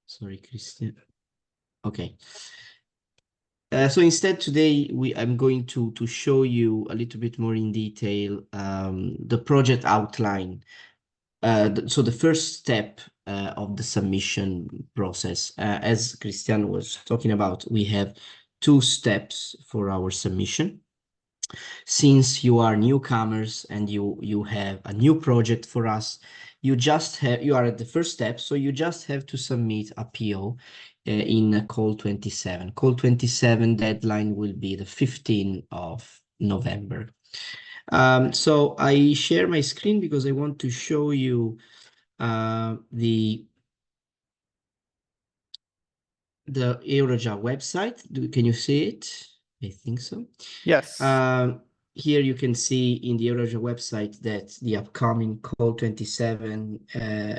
Sorry, Christian. Okay. So instead today I'm going to show you a little bit more in detail the project outline. So the first step of the submission process, as Christian was talking about, we have 2 steps for our submission. Since you are newcomers and you have a new project for us, you are at the first step, so you just have to submit a PO in call 27. Call 27 deadline will be the 15th of November. So I share my screen because I want to show you the Eurogia website. Can you see it? I think so. Yes. Here you can see in the Eurogia website that the upcoming call 27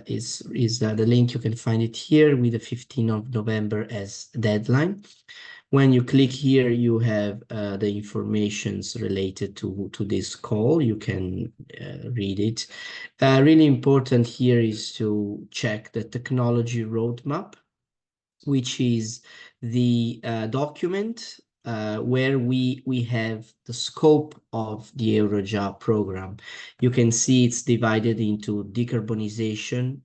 is the link. You can find it here with the 15th of November as deadline. When you click here, you have the informations related to this call. You can read it. Really important here is to check the technology roadmap, which is the document where we have the scope of the Eurogia program. You can see it's divided into decarbonization,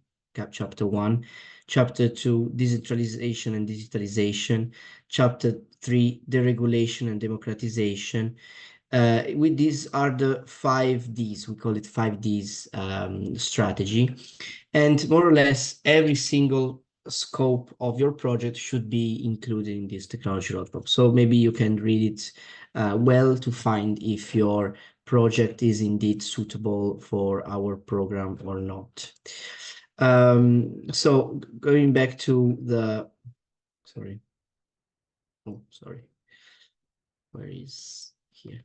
chapter 1, chapter 2, decentralization and digitalization, chapter 3, deregulation and democratization. With these are the 5 Ds, we call it 5 Ds strategy. And more or less every single scope of your project should be included in this technology roadmap. So maybe you can read it well to find if your project is indeed suitable for our program or not. So going back to the, sorry. Oh, sorry. Where is here?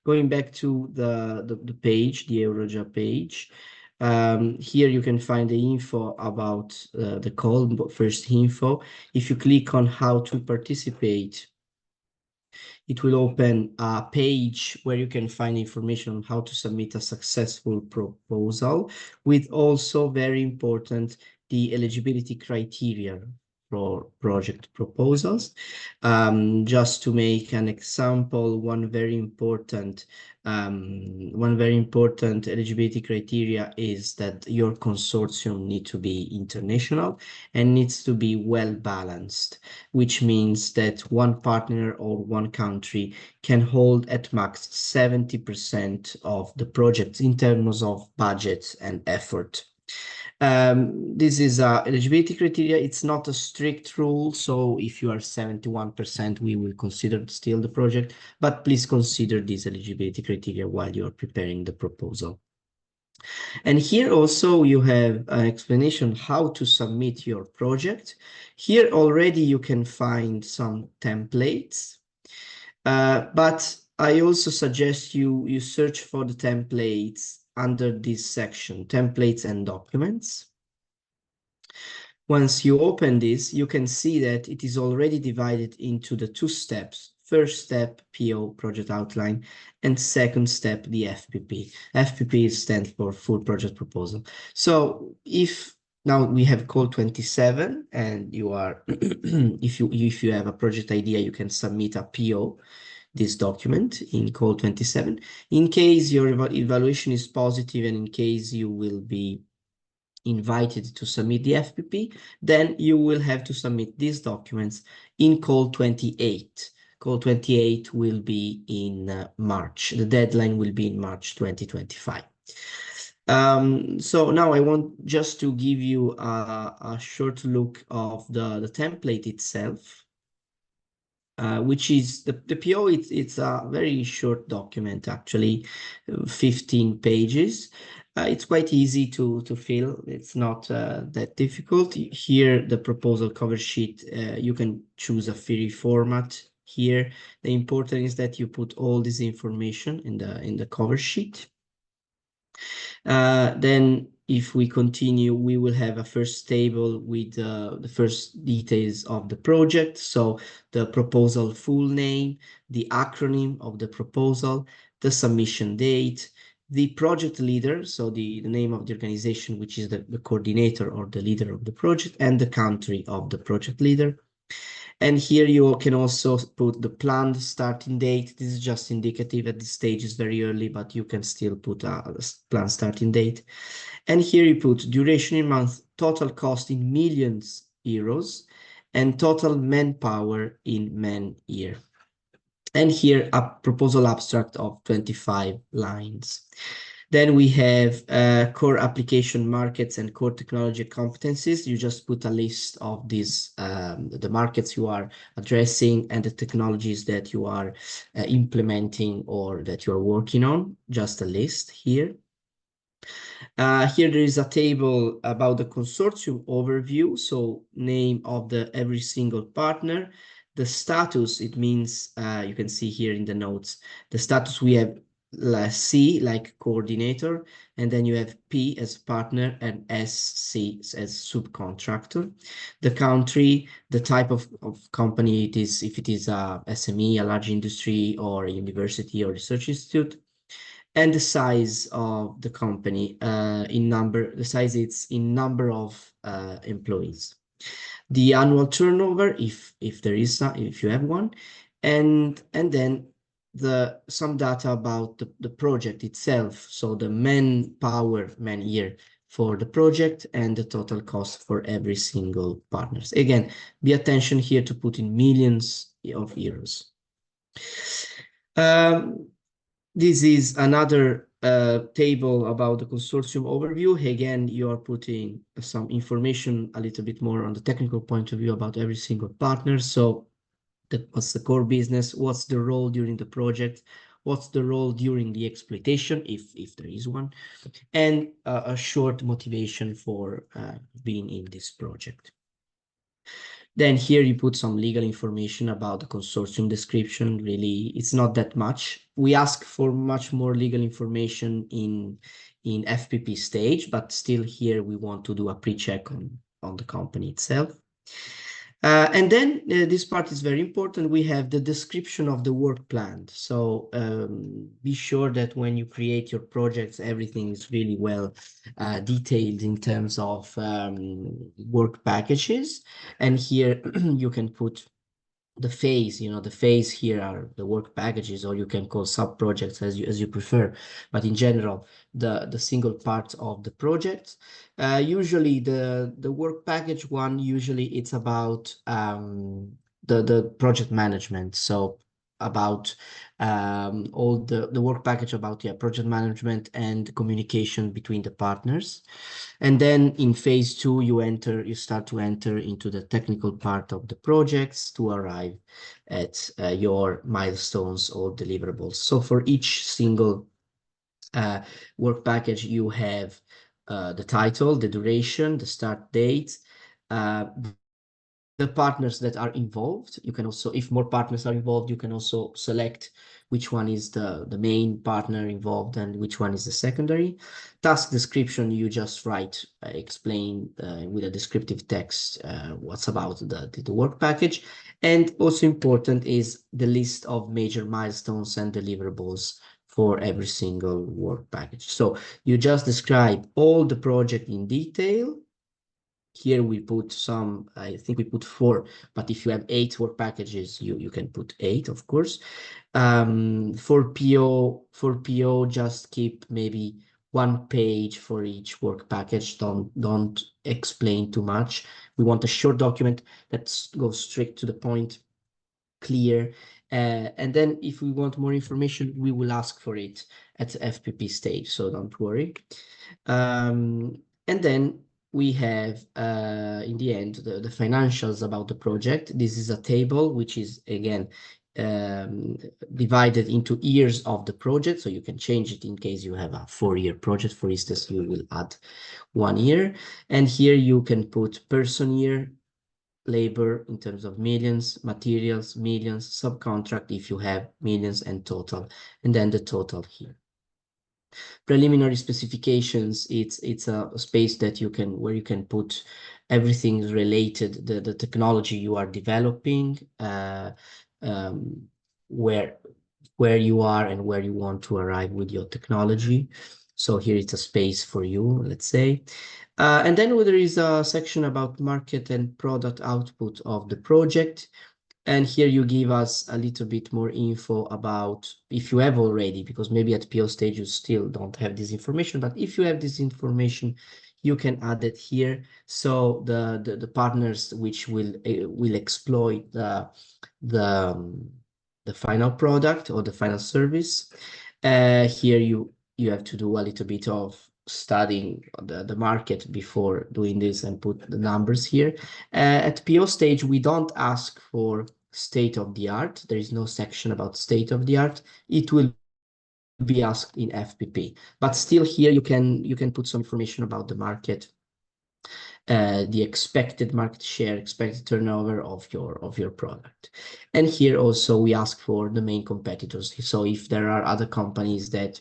Going back to the page, the Eurogia page. Here you can find the info about the call, first info. If you click on how to participate, it will open a page where you can find information on how to submit a successful proposal, with also very important the eligibility criteria for project proposals. Just to make an example, one very important eligibility criteria is that your consortium needs to be international and needs to be well balanced, which means that one partner or one country can hold at max 70% of the project in terms of budget and effort. This is eligibility criteria. It's not a strict rule, so if you are 71%, we will consider still the project, but please consider these eligibility criteria while you are preparing the proposal. And here also you have an explanation how to submit your project. Here already you can find some templates, but I also suggest you search for the templates under this section, templates and documents. Once you open this, you can see that it is already divided into the 2 steps. First step, PO, project outline, and second step, the FPP. FPP stands for full project proposal. So if now we have call 27 and you are, if you have a project idea, you can submit a PO, this document in call 27. In case your evaluation is positive and in case you will be invited to submit the FPP, then you will have to submit these documents in call 28. Call 28 will be in March. The deadline will be in March 2025. So now I want just to give you a short look of the template itself. Which is the PO, it's a very short document, actually, 15 pages. It's quite easy to fill. It's not that difficult. Here, the proposal cover sheet, you can choose a free format here. The important is that you put all this information in the cover sheet. Then if we continue, we will have a first table with the first details of the project. So the proposal full name, the acronym of the proposal, the submission date, the project leader, so the name of the organization, which is the coordinator or the leader of the project, and the country of the project leader. And here you can also put the planned starting date. This is just indicative at this stage, is very early, but you can still put a planned starting date. And here you put duration in month, total cost in millions euros, and total manpower in man-year. And here a proposal abstract of 25 lines. Then we have core application markets and core technology competencies. You just put a list of these, the markets you are addressing and the technologies that you are implementing or that you are working on, just a list here. Here there is a table about the consortium overview, so name of every single partner. The status, it means, you can see here in the notes, the status we have C like coordinator, and then you have P as partner and SC as subcontractor. The country, the type of company it is, if it is a SME, a large industry, or a university or research institute. And the size of the company in number, the size it's in number of employees. The annual turnover, if there is some, if you have one, and then some data about the project itself, so the manpower, man-year for the project and the total cost for every single partners. Again, be attention here to put in millions of euros. This is another table about the consortium overview. Again, you are putting some information a little bit more on the technical point of view about every single partner. So what's the core business? What's the role during the project? What's the role during the exploitation, if there is one? And a short motivation for being in this project. Then here you put some legal information about the consortium description. Really, it's not that much. We ask for much more legal information in FPP stage, but still here we want to do a pre-check on the company itself. And then this part is very important. We have the description of the work plan. So be sure that when you create your projects, everything is really well detailed in terms of work packages. And here you can put the phase, the phase here are the work packages, or you can call sub-projects as you prefer. But in general, the single parts of the project. Usually the work package one, usually it's about the project management. So about all the work package about project management and communication between the partners. And then in phase 2, you start to enter into the technical part of the projects to arrive at your milestones or deliverables. So for each single work package, you have the title, the duration, the start date, the partners that are involved. You can also, if more partners are involved, you can also select which one is the main partner involved and which one is the secondary. Task description, you just write, explain with a descriptive text what's about the work package. And also important is the list of major milestones and deliverables for every single work package. So you just describe all the project in detail. Here we put some, I think we put 4, but if you have 8 work packages, you can put 8, of course. For PO, just keep maybe 1 page for each work package. Don't explain too much. We want a short document that goes straight to the point, clear. And then if we want more information, we will ask for it at the FPP stage, so don't worry. And then we have, in the end, the financials about the project. This is a table, which is, again, divided into years of the project. So you can change it in case you have a 4-year project. For instance, you will add 1 year. And here you can put person year, labor in terms of millions, materials, millions, subcontract if you have millions, and total. And then the total here. Preliminary specifications, it's a space that where you can put everything related, the technology you are developing, where where you are and where you want to arrive with your technology. So here it's a space for you, let's say. And then there is a section about market and product output of the project. And here you give us a little bit more info about, if you have already, because maybe at PO stage you still don't have this information, but if you have this information, you can add it here. So the partners which will exploit the final product or the final service. Here you have to do a little bit of studying the market before doing this and put the numbers here. At PO stage, we don't ask for state of the art. There is no section about state of the art. It will be asked in FPP, but still here you can put some information about the market, the expected market share, expected turnover of your product. And here also we ask for the main competitors. So if there are other companies that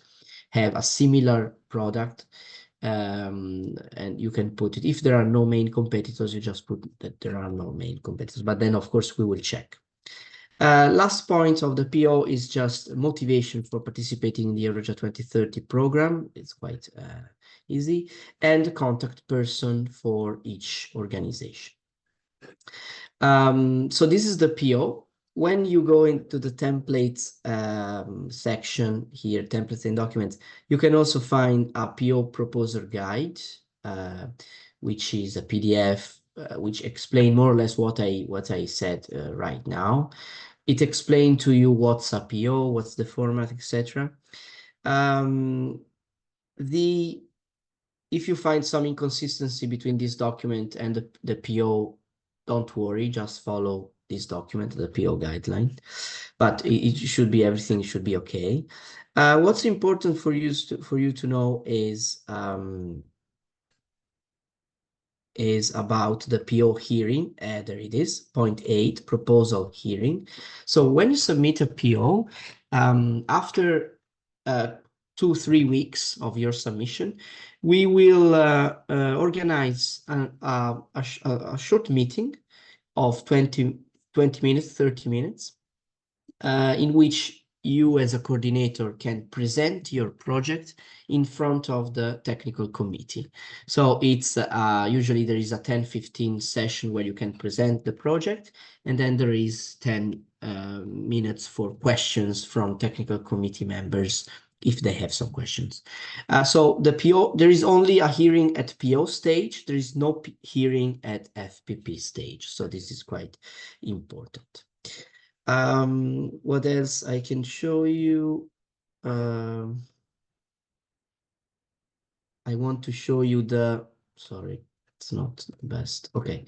have a similar product, and you can put it. If there are no main competitors, you just put that there are no main competitors. But then, of course, we will check. Last point of the PO is just motivation for participating in the Eurogia 2030 program. It's quite easy. And contact person for each organization. So this is the PO. When you go into the templates section here, templates and documents, you can also find a PO proposer guide, which is a PDF, which explains more or less what I said right now. It explains to you what's a PO, what's the format, etc. If you find some inconsistency between this document and the PO, don't worry, just follow this document, the PO guideline, but it should be, everything should be okay. What's important for you to know is about the PO hearing. There it is, point 8, proposal hearing. So when you submit a PO, after 2-3 weeks of your submission, we will organize a short meeting of 20 minutes, 30 minutes, in which you as a coordinator can present your project in front of the technical committee. So it's usually there is a 10-15 session where you can present the project, and then there is 10 minutes for questions from technical committee members if they have some questions. So the PO, there is only a hearing at PO stage. There is no hearing at FPP stage. So this is quite important. What else I can show you? I want to show you sorry, it's not the best. Okay.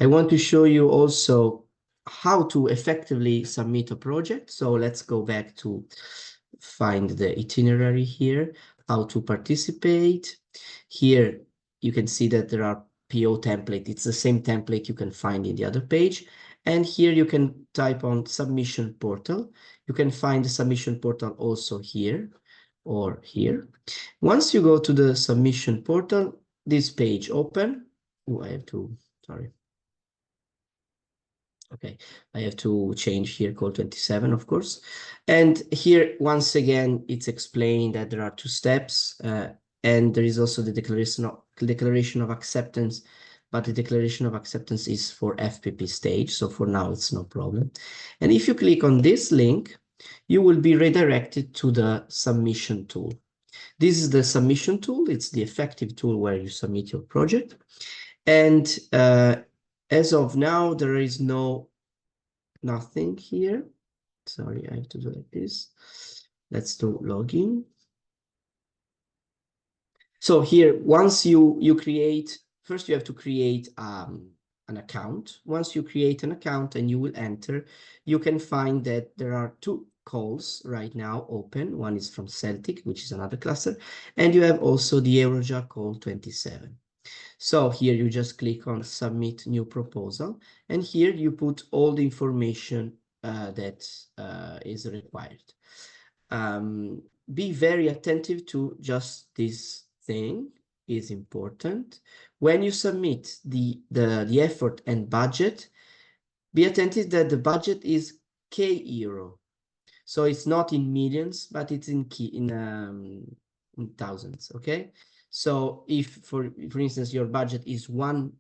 I want to show you also how to effectively submit a project. So let's go back to find the itinerary here, how to participate. Here you can see that there are PO template. It's the same template you can find in the other page. And here you can type on submission portal. You can find the submission portal also here or here. Once you go to the submission portal, this page open. Oh, I have to, sorry. Okay, I have to change here call 27, of course. And here, once again, it's explained that there are 2 steps, and there is also the declaration of acceptance, but the declaration of acceptance is for FPP stage. So for now, it's no problem. And if you click on this link, you will be redirected to the submission tool. This is the submission tool. It's the effective tool where you submit your project. And as of now, there is nothing here. Sorry, I have to do like this. Let's do login. So here, once you create, first you have to create an account. Once you create an account and you will enter, you can find that there are 2 calls right now open. One is from Celtic, which is another cluster, and you have also the Eurogia call 27. So here you just click on submit new proposal, and here you put all the information that is required. Be very attentive to just this thing is important. When you submit the effort and budget, be attentive that the budget is €. So it's not in millions, but it's in thousands, okay? So if, for instance, your budget is 1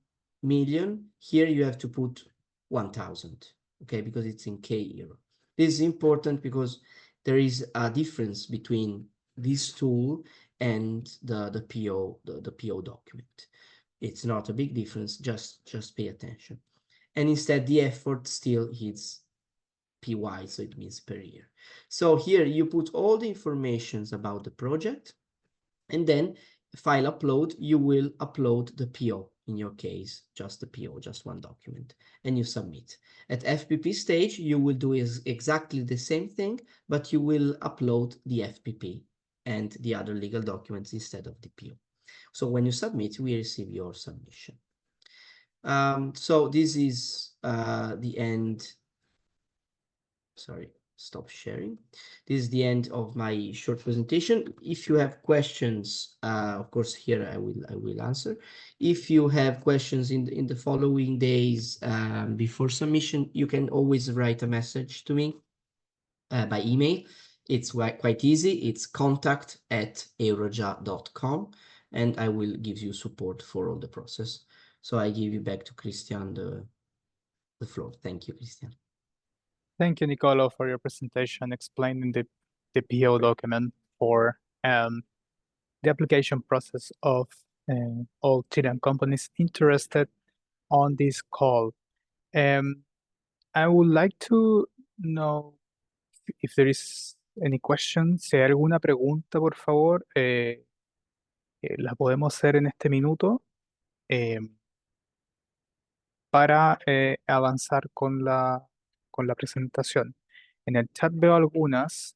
million, here you have to put 1,000, okay? Because it's in K euro. This is important because there is a difference between this tool and the PO document. It's not a big difference, just pay attention. And instead the effort still hits PY, so it means per year. So here you put all the informations about the project, and then file upload, you will upload the PO, in your case, just the PO, just one document, and you submit. At FPP stage, you will do exactly the same thing, but you will upload the FPP and the other legal documents instead of the PO. So when you submit, we receive your submission. So this is the end. Sorry, stop sharing. This is the end of my short presentation. If you have questions, of course, here I will answer. If you have questions in the following days before submission, you can always write a message to me by email. It's quite easy. It's contact@eurogia.com, and I will give you support for all the process. So I give you back to Christian the floor. Thank you, Christian. Thank you, Nicolo, for your presentation explaining the PO document for the application process of all Chilean companies interested on this call. I would like to know if there is any questions. Si hay alguna pregunta, por favor, la podemos hacer en este minuto para avanzar con la presentación. En el chat veo algunas.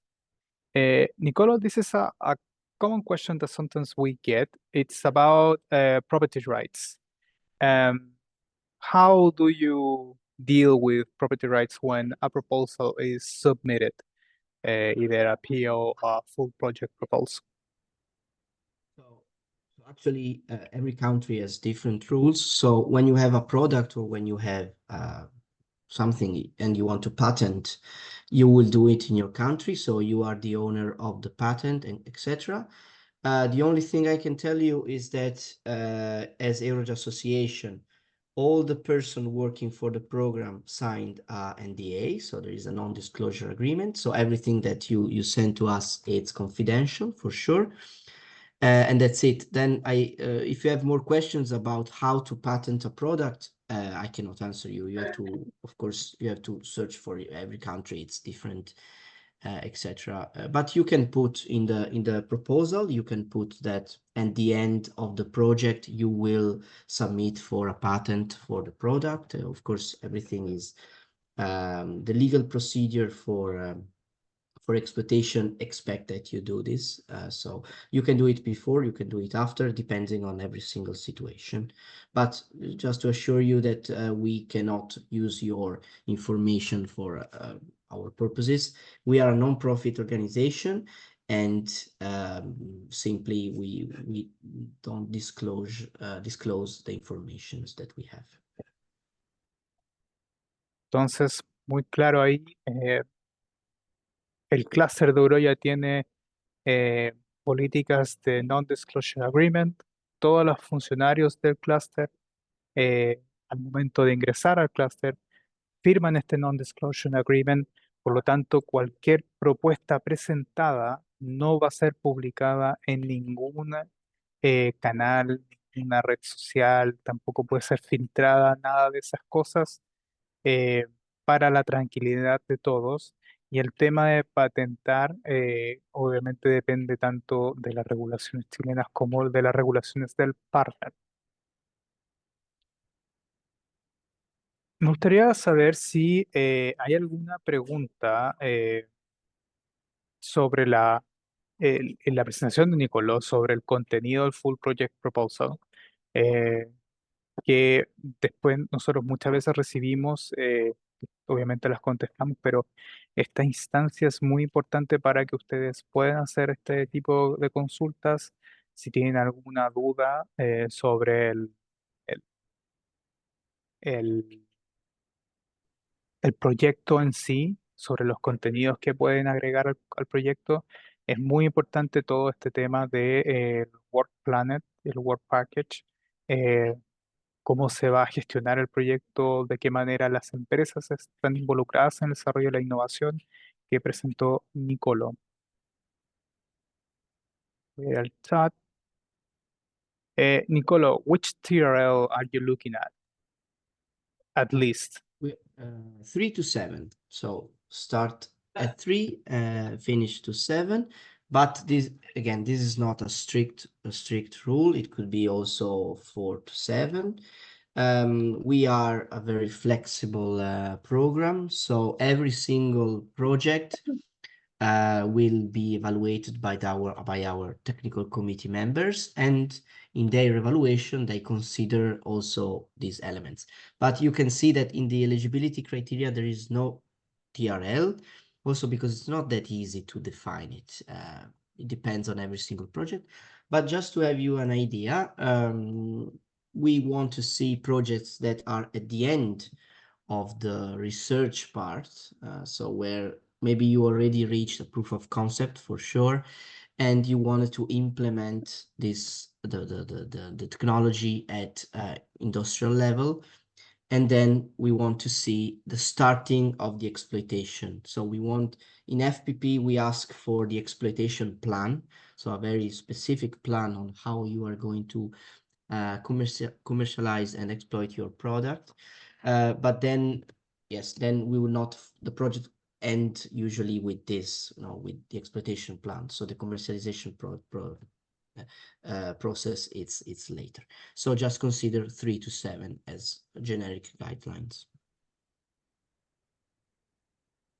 Nicolo, this is a common question that sometimes we get. It's about property rights. How do you deal with property rights when a proposal is submitted, either a PO or a full project proposal? So actually, every country has different rules. So when you have a product or when you have something and you want to patent, you will do it in your country. So you are the owner of the patent and etc. The only thing I can tell you is that as Eurogia Association, all the person working for the program signed a NDA, so there is a non-disclosure agreement. So everything that you send to us, it's confidential for sure. And that's it. Then if you have more questions about how to patent a product, I cannot answer you. You have to, of course, you have to search for every country. It's different, etc. But you can put in the proposal, you can put that at the end of the project, you will submit for a patent for the product. Of course, everything is the legal procedure for exploitation expect that you do this. So you can do it before, you can do it after, depending on every single situation. But just to assure you that we cannot use your information for our purposes. We are a non-profit organization, and simply we don't disclose the informations that we have. Entonces, muy claro ahí, el clúster de Eurogia tiene políticas de non-disclosure agreement. Todos los funcionarios del clúster, al momento de ingresar al clúster, firman este non-disclosure agreement. Por lo tanto, cualquier propuesta presentada no va a ser publicada en ningún canal, ninguna red social, tampoco puede ser filtrada, nada de esas cosas, para la tranquilidad de todos. Y el tema de patentar, obviamente depende tanto de las regulaciones chilenas como de las regulaciones del partner. Me gustaría saber si hay alguna pregunta sobre en la presentación de Nicolás sobre el contenido del Full Project Proposal, que después nosotros muchas veces recibimos, obviamente las contestamos, pero esta instancia es muy importante para que ustedes puedan hacer este tipo de consultas. Si tienen alguna duda sobre el, el- el proyecto en sí, sobre los contenidos que pueden agregar al proyecto. Es muy importante todo este tema de Work Planet, el Work Package, eh, cómo se va a gestionar el proyecto, de qué manera las empresas están involucradas en el desarrollo de la innovación que presentó Nicolo. Voy a ir al chat. Nicolo, which TRL are you looking at least? 3 to 7. So start at 3, finish to 7. But this again, this is not a strict rule. It could be also 4 to 7. We are a very flexible program, so every single project will be evaluated by our technical committee members, and in their evaluation they consider also these elements. But you can see that in the eligibility criteria there is no TRL, also because it's not that easy to define it. It depends on every single project. But just to have you an idea, we want to see projects that are at the end of the research part, so where maybe you already reached a proof of concept for sure, and you wanted to implement this the technology at industrial level, and then we want to see the starting of the exploitation. So we want, in FPP, we ask for the exploitation plan, so a very specific plan on how you are going to commercialize and exploit your product. But then, yes, then we will not, the project end usually with this, with the exploitation plan. So the commercialization process, it's later. So just consider 3 to 7 as generic guidelines.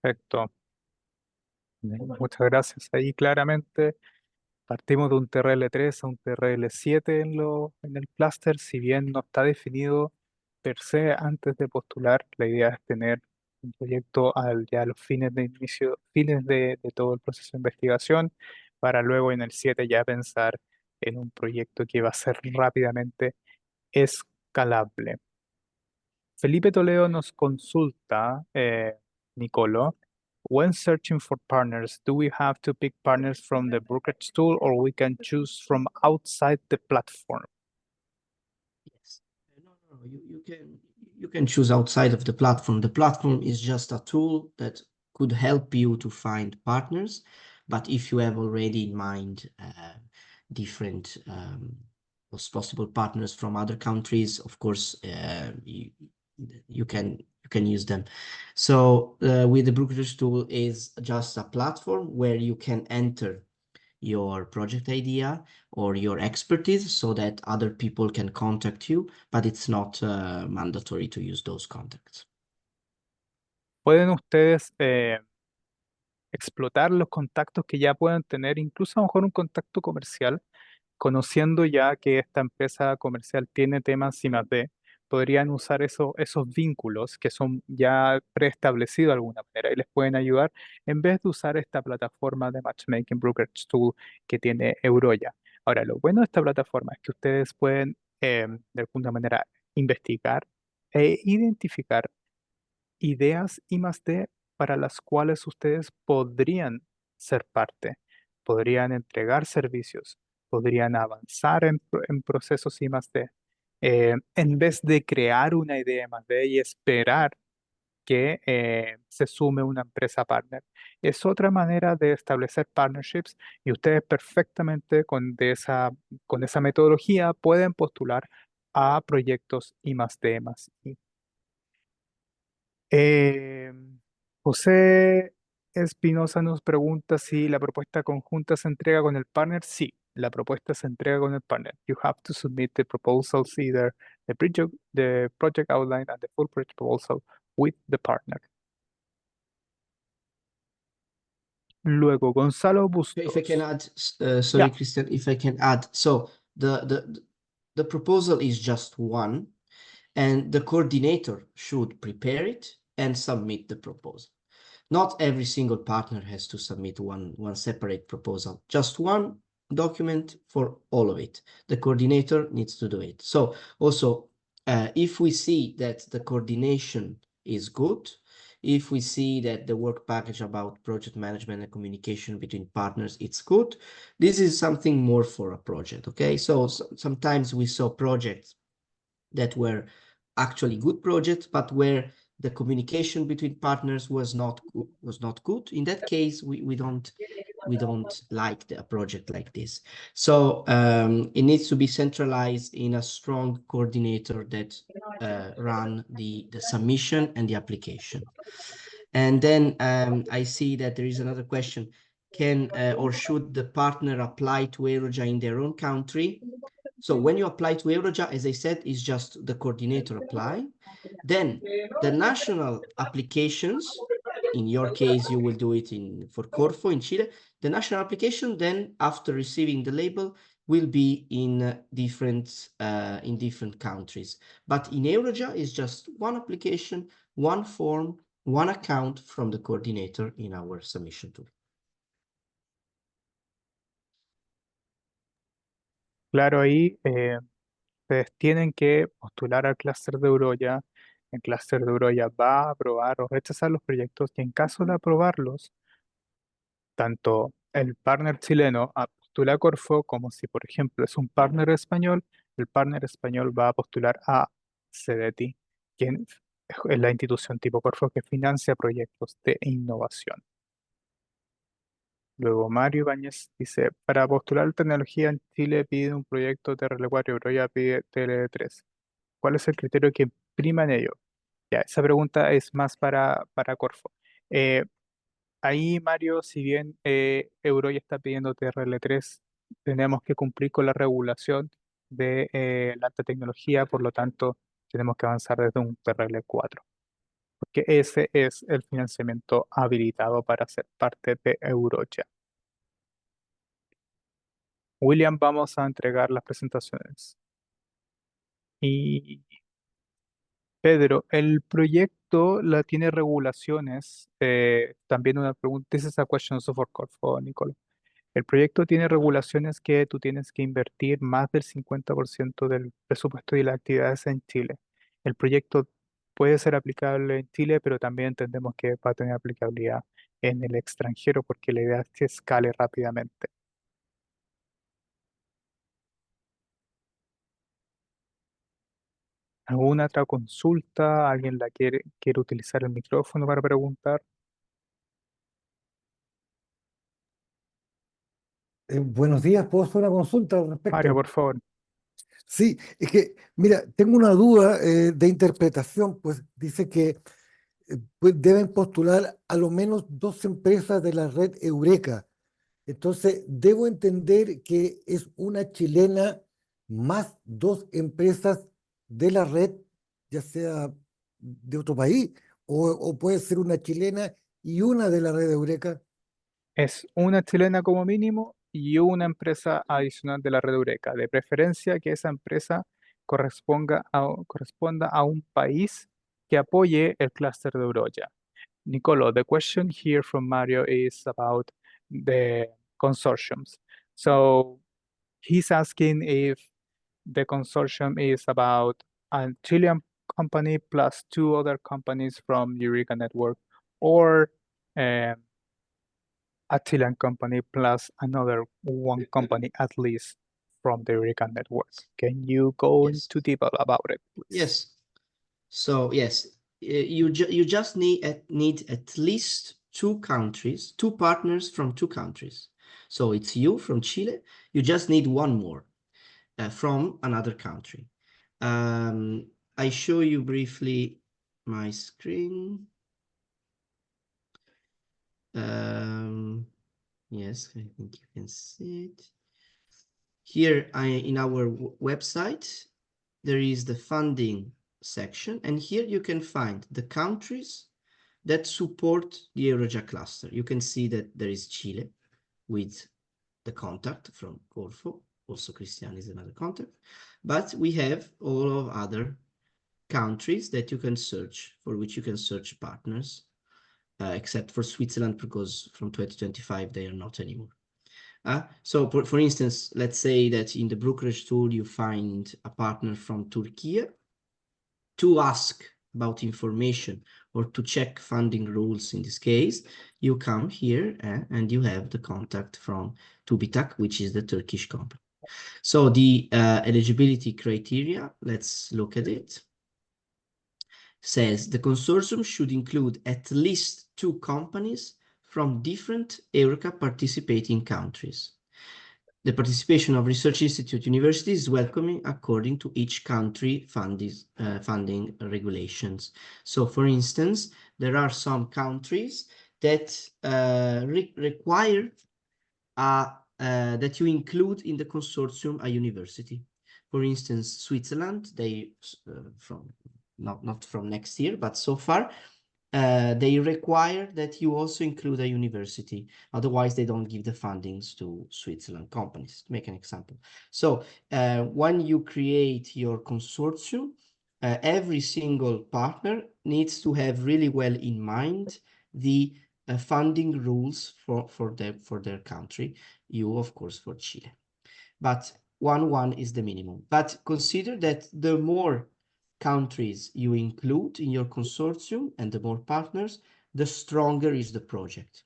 Perfecto. Muchas gracias. Ahí claramente partimos de un TRL3 a un TRL7 en el clúster. Si bien no está definido per se antes de postular, la idea es tener un proyecto ya a los fines de inicio, fines de todo el proceso de investigación, para luego en el 7 ya pensar en un proyecto que va a ser rápidamente escalable. Felipe Toledo nos consulta, Nicolo, when searching for partners, do we have to pick partners from the brokerage tool, or we can choose from outside the platform? Yes. No, you can choose outside of the platform. The platform is just a tool that could help you to find partners, but if you have already in mind different possible partners from other countries, of course, you can use them. So with the brokerage tool is just a platform where you can enter your project idea or your expertise so that other people can contact you, but it's not mandatory to use those contacts. Pueden ustedes explotar los contactos que ya puedan tener, incluso a lo mejor un contacto comercial, conociendo ya que esta empresa comercial tiene temas I+D, podrían usar esos vínculos que son ya preestablecidos de alguna manera y les pueden ayudar en vez de usar esta plataforma de Matchmaking Brokerage Tool que tiene Eurogia. Ahora, lo bueno de esta plataforma es que ustedes pueden de alguna manera investigar e identificar ideas I+D para las cuales ustedes podrían ser parte, podrían entregar servicios, podrían avanzar en procesos I+D, en vez de crear una idea I+D y esperar que se sume una empresa partner. Es otra manera de establecer partnerships y ustedes perfectamente con esa metodología pueden postular a proyectos I+D+I. Eh, José Espinosa nos pregunta si la propuesta conjunta se entrega con el partner. Sí, la propuesta se entrega con el partner. You have to submit the proposals, either the project outline and the full project proposal with the partner. Luego, Gonzalo Bustos. If I can add, sorry, Yeah. Christian, if I can add, so the proposal is just one, and the coordinator should prepare it and submit the proposal. Not every single partner has to submit one separate proposal, just one document for all of it. The coordinator needs to do it. So also, if we see that the coordination is good, If we see that the work package about project management and communication between partners, it's good. This is something more for a project, okay? So sometimes we saw projects that were actually good projects, but where the communication between partners was not good. In that case, we don't like a project like this. So it needs to be centralized in a strong coordinator that run the submission and the application. And then I see that there is another question. Can or should the partner apply to Eurogia in their own country? So when you apply to Eurogia, as I said, is just the coordinator apply. Then the national applications, in your case, you will do it for Corfo in Chile. The national application then, after receiving the label, will be in different countries. But in Eurogia, it's just one application, one form, one account from the coordinator in our submission tool. Claro, ahí ustedes tienen que postular al clúster de Eurogia. El clúster de Eurogia va a aprobar o rechazar los proyectos y en caso de aprobarlos, tanto el partner chileno postula a Corfo como si, por ejemplo, es un partner español, el partner español va a postular a CDT, quien es la institución tipo Corfo que financia proyectos de innovación. Luego Mario Ibáñez dice, para postular tecnología en Chile pide un proyecto TRL4, Eurogia pide TRL3. ¿Cuál es el criterio que prima en ello? Ya, esa pregunta es más para Corfo. Ahí, Mario, si bien Eurogia está pidiendo TRL3, tenemos que cumplir con la regulación de la alta tecnología, por lo tanto, tenemos que avanzar desde un TRL4, porque ese es el financiamiento habilitado para ser parte de Eurogia. William, vamos a entregar las presentaciones. Y Pedro, el proyecto tiene regulaciones. También una pregunta, this is a question also for Corfo, Nicole. El proyecto tiene regulaciones que tú tienes que invertir más del 50% del presupuesto y las actividades en Chile. El proyecto puede ser aplicable en Chile, pero también entendemos que va a tener aplicabilidad en el extranjero porque la idea es que escale rápidamente. ¿Alguna otra consulta? ¿Alguien quiere utilizar el micrófono para preguntar? Buenos días, ¿puedo hacer una consulta al Mario, respecto? por favor. Sí, es que, mira, tengo una duda de interpretación, pues dice que pues, deben postular a lo menos 2 empresas de la red Eureka. Entonces, debo entender que es una chilena más 2 empresas de la red, ya sea de otro país, o puede ser una chilena y una de la red Eureka. Es una chilena como mínimo y una empresa adicional de la red Eureka. De preferencia que esa empresa corresponda a un país que apoye el clúster de Eurogia. Nicolo, the question here from Mario is about the consortiums. So he's asking if the consortium is about a Chilean company plus 2 other companies from Eureka network, or a Chilean company plus another one company at least from the Eureka network. Can you go Yes. into detail about it, please? Yes. So yes, you just need at least 2 countries, 2 partners from 2 countries. So it's you from Chile. You just need one more from another country. I show you briefly my screen. Yes, I think you can see it. Here in our website, there is the funding section, and here you can find the countries that support the Eurogia cluster. You can see that there is Chile with the contact from Corfo. Also, Christian is another contact. But we have all of other countries that you can search, for which you can search partners, except for Switzerland, because from 2025 they are not anymore. So for instance, let's say that in the brokerage tool you find a partner from Turkey. To ask about information or to check funding rules in this case, you come here and you have the contact from TÜBİTAK, which is the Turkish company. So the eligibility criteria, let's look at it. Says the consortium should include at least 2 companies from different Eureka participating countries. The participation of research institute universities is welcoming according to each country funding regulations. So for instance, there are some countries that require that you include in the consortium a university. For instance, Switzerland, they from not from next year, but so far, they require that you also include a university. Otherwise, they don't give the fundings to Switzerland companies, to make an example. So when you create your consortium, every single partner needs to have really well in mind the funding rules for their country. You, of course, for Chile. But 1 is the minimum. But consider that the more countries you include in your consortium and the more partners, the stronger is the project.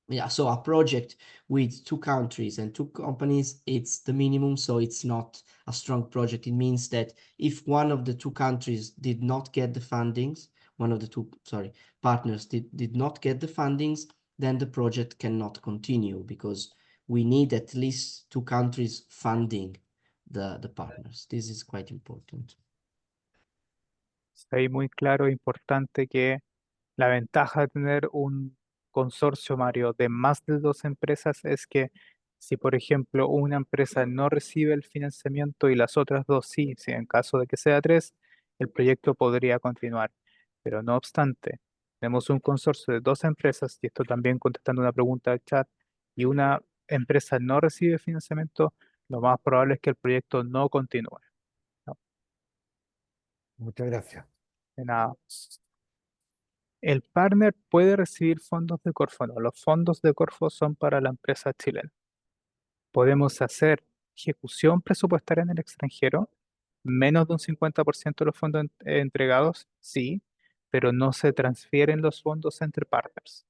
Yeah, so a project with 2 countries and 2 companies, it's the minimum, so it's not a strong project. It means that if one of the 2 countries did not get the fundings, one of the 2, partners did not get the fundings, then the project cannot continue because we need at least 2 countries funding the partners. This is quite important. Está ahí muy claro e importante que la ventaja de tener un consorcio, Mario, de más de 2 empresas es que si, por ejemplo, una empresa no recibe el financiamiento y las otras 2 sí, si en caso de que sea 3, el proyecto podría continuar. Pero no obstante, tenemos un consorcio de 2 empresas, y esto también contestando una pregunta del chat, y una empresa no recibe financiamiento, lo más probable es que el proyecto no continúe. Muchas gracias. De nada. El partner puede recibir fondos de Corfo. No, los fondos de Corfo son para la empresa chilena. Podemos hacer ejecución presupuestaria en el extranjero, menos de un 50% de los fondos entregados, sí, pero no se transfieren los fondos entre partners.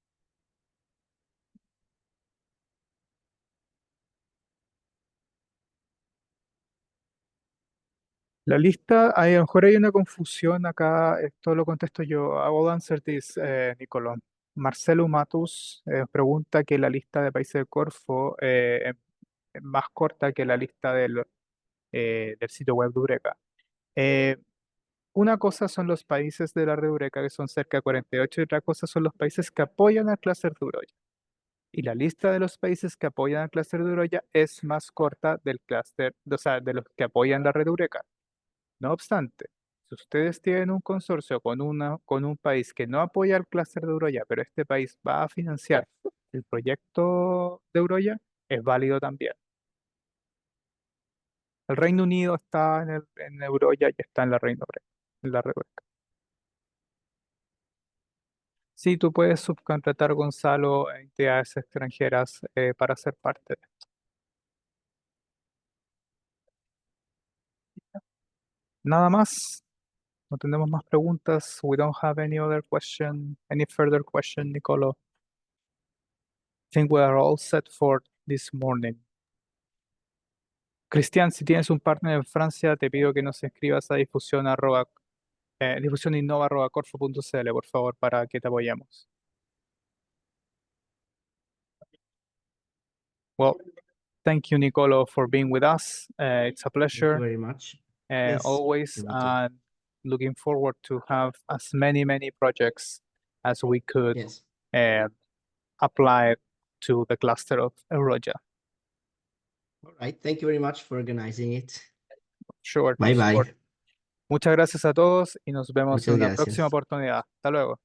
La lista, a lo mejor hay una confusión acá, esto lo contesto yo. I will answer this, Nicolò. Marcelo Matus pregunta que la lista de países de Corfo es más corta que la lista del sitio web de Eureka. Una cosa son los países de la red Eureka, que son cerca de 48, y otra cosa son los países que apoyan al clúster de Eurogia. Y la lista de los países que apoyan al clúster de Eurogia es más corta del clúster, o sea, de los que apoyan la red Eureka. No obstante, si ustedes tienen un consorcio con un país que no apoya al clúster de Eurogia, pero este país va a financiar el proyecto de Eurogia, es válido también. El Reino Unido está en Eurogia y está en la red Eureka. Sí, tú puedes subcontratar, Gonzalo, a entidades extranjeras para ser parte de esto. Nada más. No tenemos más preguntas. We don't have any other question, any further question, Nicolo. I think we are all set for this morning. Cristian, si tienes un partner en Francia, te pido que nos escribas a difusioninnova@corfo.cl, por favor, para que te apoyemos. Well, thank you, Nicolo, for being with us. It's a Thank you pleasure very much. Yes, always, me too. and looking forward to have as many projects as we could Yes. apply to the cluster of Eurogia. All right. Thank you very much for organizing it. Sure. Bye bye. Muchas gracias a todos y nos vemos Muchas en una gracias. próxima oportunidad. Hasta luego.